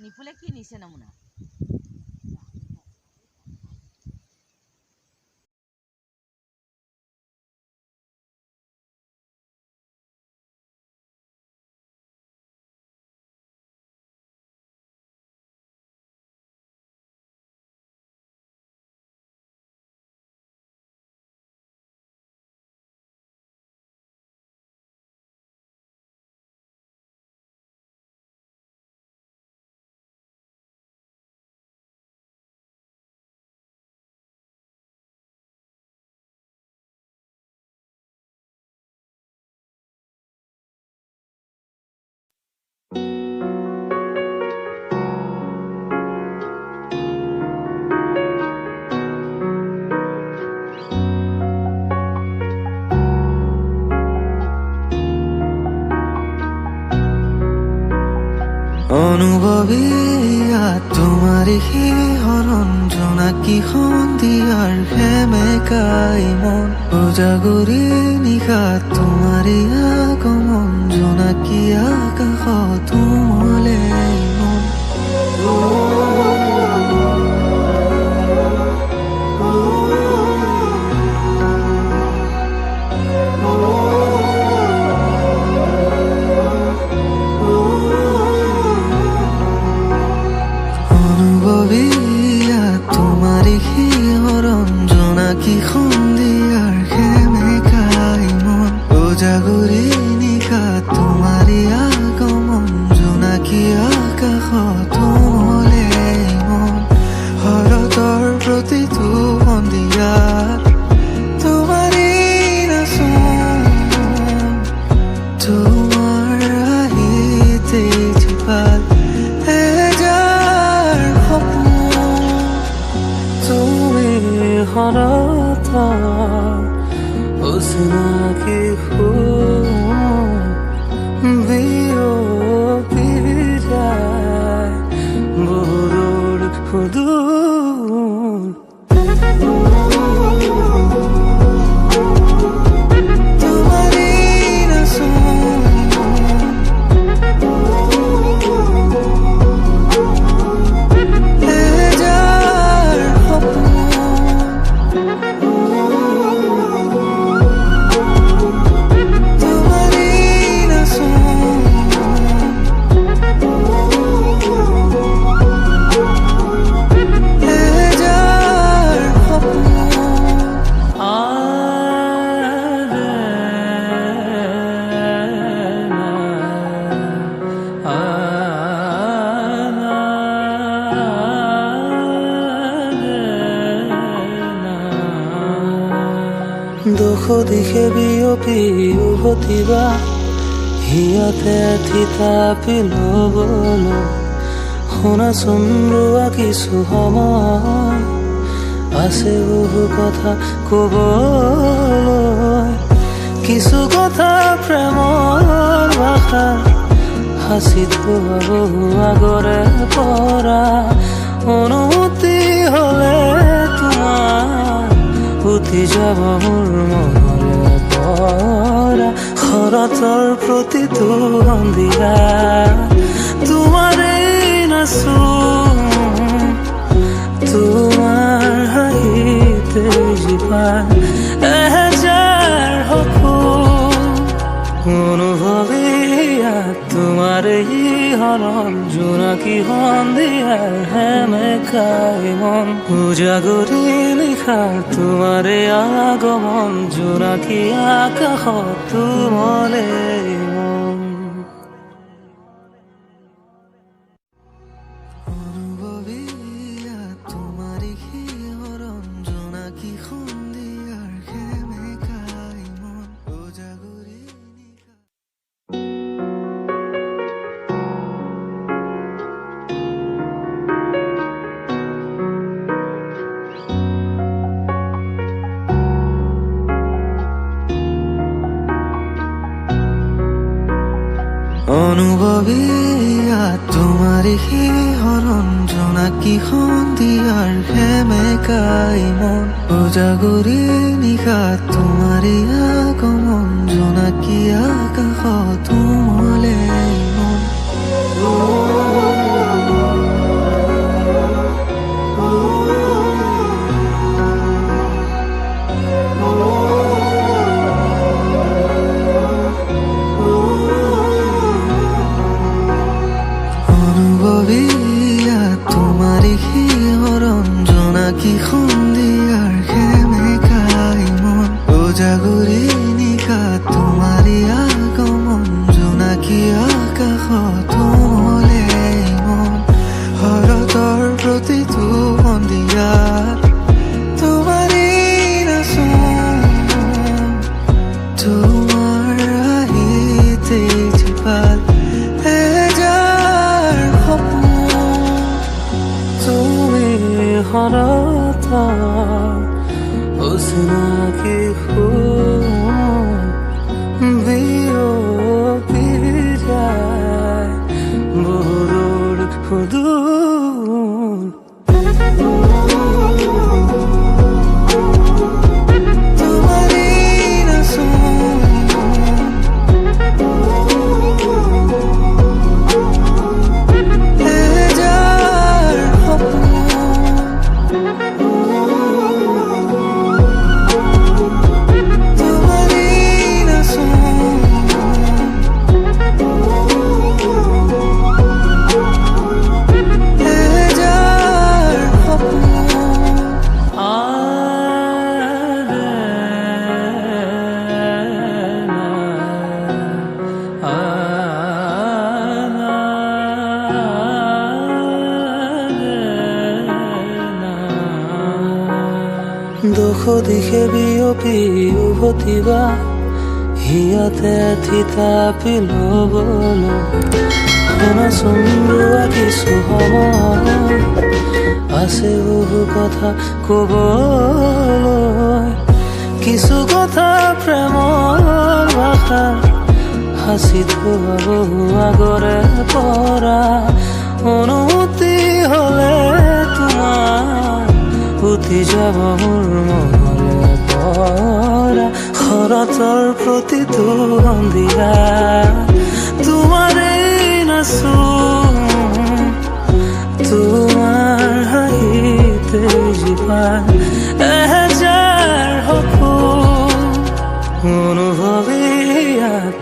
নিপুলে কি নিছে নমুনা অনুভৱী তোমাৰি হৰণ জোনাকী সন্ধিয়াৰ সেমেকাই মন উজাগৰি নিশা তোমাৰি আগমন জোনাকী আকাশত উমলে মন তোমারি হরণ জোনাকী সন্ধিয়াৰ সেমেকাই মন উজাগৰি নিশা তোমাৰি আগমন জোনাকী আকাশত উমলে মন শৰতৰ প্ৰতিটো সন্ধিয়া তোমাৰি হৰতা অচিনাকি বিয়পি যায় বহুদূৰ সুদূৰ দুখ দিশে বিয়পি উভতিবা হিয়াতে থিতাপি ল'বলৈ শুনাচোন ৰোৱা কিছু সময় আছে বহু কথা ক'বলৈ কিছু কথা প্ৰেমৰ ভাষা সাঁচি থোৱা বহু আগৰে পৰা অনুমতি হ'লে তোমাৰ উঠি যাব মোৰ মনৰে পৰা শৰতৰ প্ৰতিটো সন্ধিয়া তোমাৰেই নাচোন তোমাৰ হাঁহিতে জীৱান এহেজাৰ সপোন অনুভৱে তোমাৰেই হৰণ জোনাকী সন্ধিয়াৰ সেমেকাই মন উজাগৰি নিশাৰ তোমাৰে আগমন জোনাকী আকাশত তোমাৰে মন অনুভৱী তোমাৰে শিহৰণ জোনাকী সন্ধিয়াৰ সেমেকাই মন উজাগৰি অনুভৱী তোমাৰে শিহৰণ জোনাকী সন্ধিয়াৰ সেমেকাই মন উজাগৰি নিশা তোমাৰে আগমন জোনাকী আকাশত উমলে মন তোমাৰে শিহৰণ জোনাকী সন্ধিয়াৰ সেমেকাই মন উজাগৰি নিশা তোমাৰে আগমন জোনাকী আকাশত উমলে মন শৰতৰ প্ৰতিটো সন্ধিয়া তোমাৰেই নাচোন তোমাৰ হাঁহিতে জীৱাল হৰতা অচিনাকি বিয়পি যায় বহুদূৰ সুদূৰ দুখ দিশে বিয়পি উভতিবা হিয়াতে থিতাপি ল'বলৈ শুনাচোন ৰোৱা কিছু সময় আছে বহু কথা ক'বলৈ হাসি থোৱা বহু আগৰে পৰা অনুমতি হলে তোমাৰ উঠি যাব মোৰ মনৰে পৰা শৰতৰ প্ৰতিটো সন্ধিয়া তোমাৰেই নাচোন তোমাৰ হাঁহিতে জীপাল এহেজাৰ সপোন অনুভৱে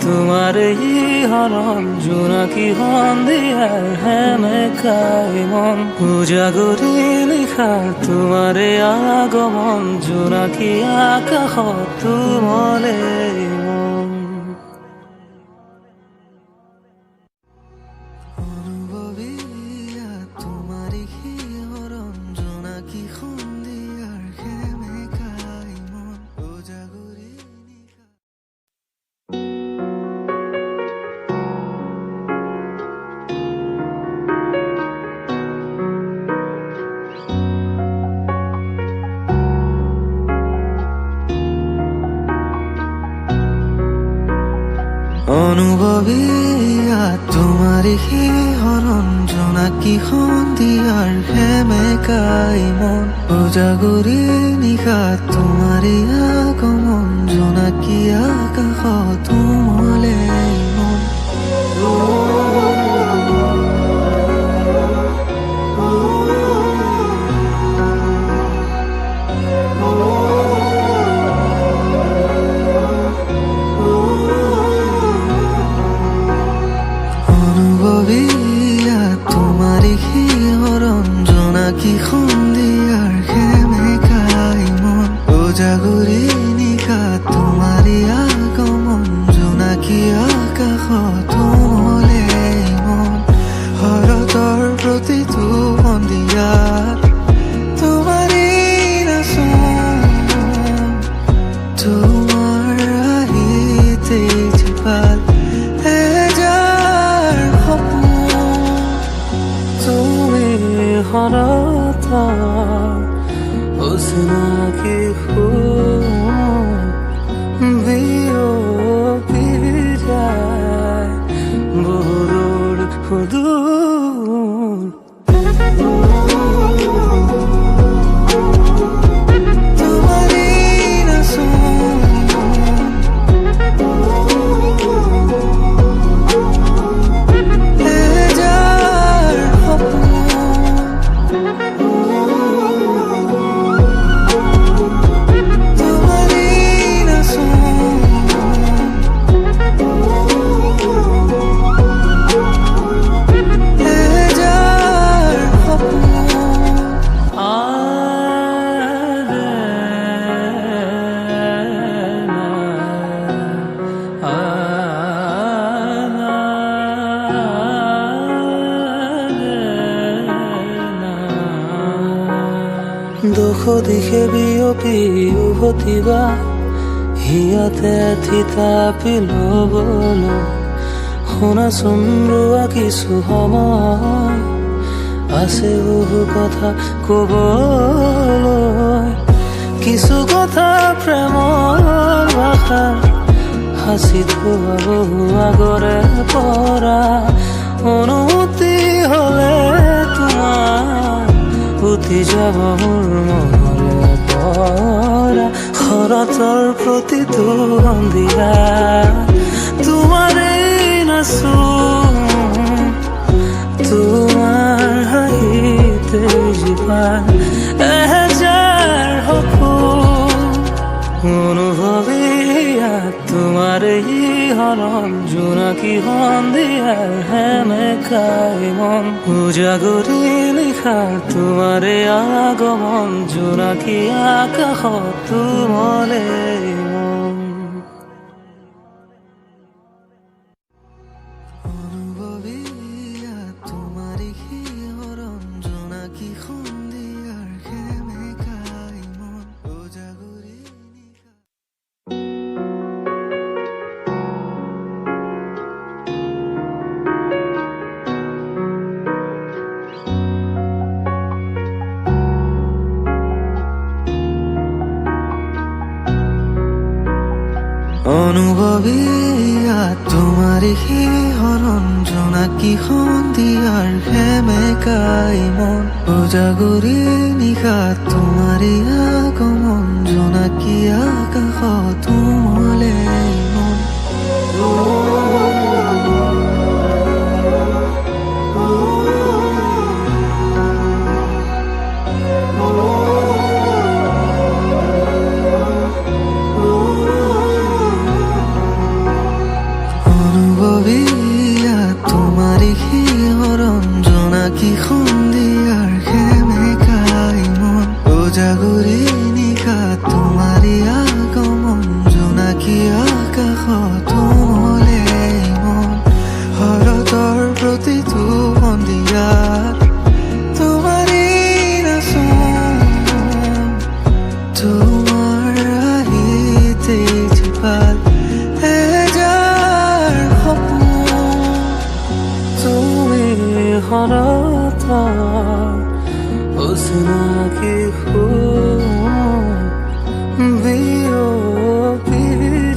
তোমাৰ এই হৰণ জোনাকী সন্ধিয়াৰ সেমেকাই মন উজাগৰি নিশা তোমাৰে আগমন জোনাকী আকাশত তোমালে মন অনুভৱীয়া তোমাৰে শিহৰণ জোনাকী সন্ধিয়াৰ সেমেকাই মন উজাগৰি নিশা অনুভৱীয়া তোমাৰে শিহৰণ জোনাকী সন্ধিয়াৰ সেমেকাই মন উজাগৰি নিশা তোমাৰে আগমন জোনাকী আকাশত তোমালে মন অনুভৱীয়া তোমাৰে শিহৰণ জোনাকী সন্ধিয়াৰ সেমেকাই মন উজাগৰি নিশা তোমাৰে আগমন জোনাকী আকাশত তোমালে মন শৰতৰ প্ৰতিটো সন্ধিয়া তোমাৰে নাচোন তোমাৰ হাঁহিতে জীপাল এহেজাৰ সপোন তুমি শৰতৰ অচিনাকি সুৰ বিয়পি যায় বহুদূৰ সুদূৰ তোমাৰে নাচোন এহেজাৰ সপোন তোমাৰে নাচোন এহেজাৰ সপোন দুখ দিশে বিয়পি উভতিবা হিয়াতে থিতাপি ল'বলৈ শুনাচোন ৰোৱা কিছু সময় আছে বহু কথা ক'বলৈ কিছু কথা প্ৰেমৰ ভাষা হাসি থোৱা বহু আগৰে পৰা অনুমতি হলে তোমাৰ উঠি যাব মোৰ মনৰে পৰা শৰতৰ প্ৰতিটো সন্ধিয়া তোমাৰেই নাচোন তোমাৰ হাঁহিতে জীপাল এহেজাৰ সপোন অনুভৱীয়া তোমাৰে হৰণ জোনাকী সন্ধিয়াৰ সেমেকাই মন উজাগৰি নিশা তোমাৰে আগমন জোনাকী আকাশত তোমালে মন অনুভৱীয়া তোমাৰে শিহৰণ জোনাকী সন্ধিয়াৰ সেমেকাই মন উজাগৰি নিশা অনুভৱী ইয়াত তোমাৰে শিহৰণ জোনাকী সন্ধিয়াৰ সেমেকাই মন উজাগৰি নিশাত তোমাৰে আগমন জোনাকী আকাশত উমলে মন অনুভৱী ইয়াত তোমাৰে শিহৰণ জোনাকী সন্ধিয়াৰ সেমেকাই মন উজাগৰি নিশাত তোমাৰে আগমন জোনাকী আকাশত উমলে মন শৰতৰ প্ৰতিটো সন্ধিয়াত তোমাৰে নাচোন তোমাৰ আহিতে জীপাল হরতা অচিনাকি বিৰপি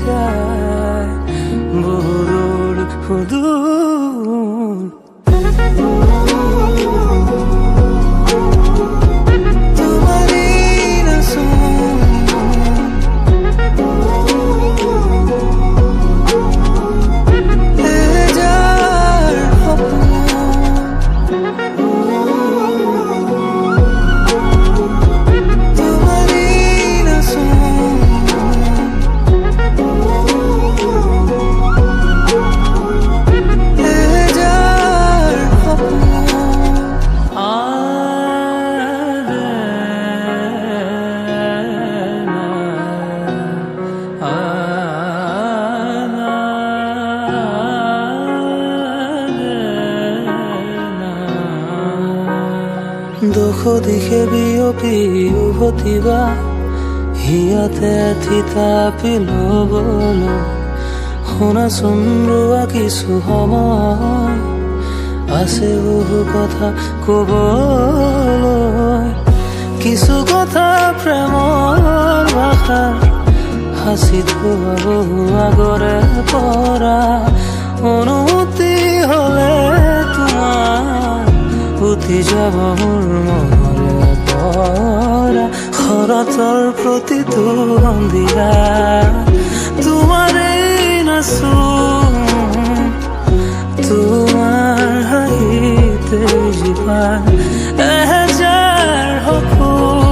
যায় বহুদূৰ সুদূৰ তোমাৰে নাচোন এজাৰ সপোন দুখ দিশে বিয়পি উভতিবা হিয়াতে থিতাপি ল'বলৈ শুনাচোন ৰোৱা কিছু সময় আছে বহু কথা ক'বলৈ কিছু কথা প্ৰেমৰ ভাষা সাঁচি থোৱা বহু আগৰে পৰা অনুমতি হ'লে তোমাৰ উঠি যাব মোৰ মনৰে পৰা শৰতৰ প্ৰতিটো সন্ধিয়া তোমাৰে নাচোন তোমাৰ হাঁহিতে জীপাল এহেজাৰ সপোন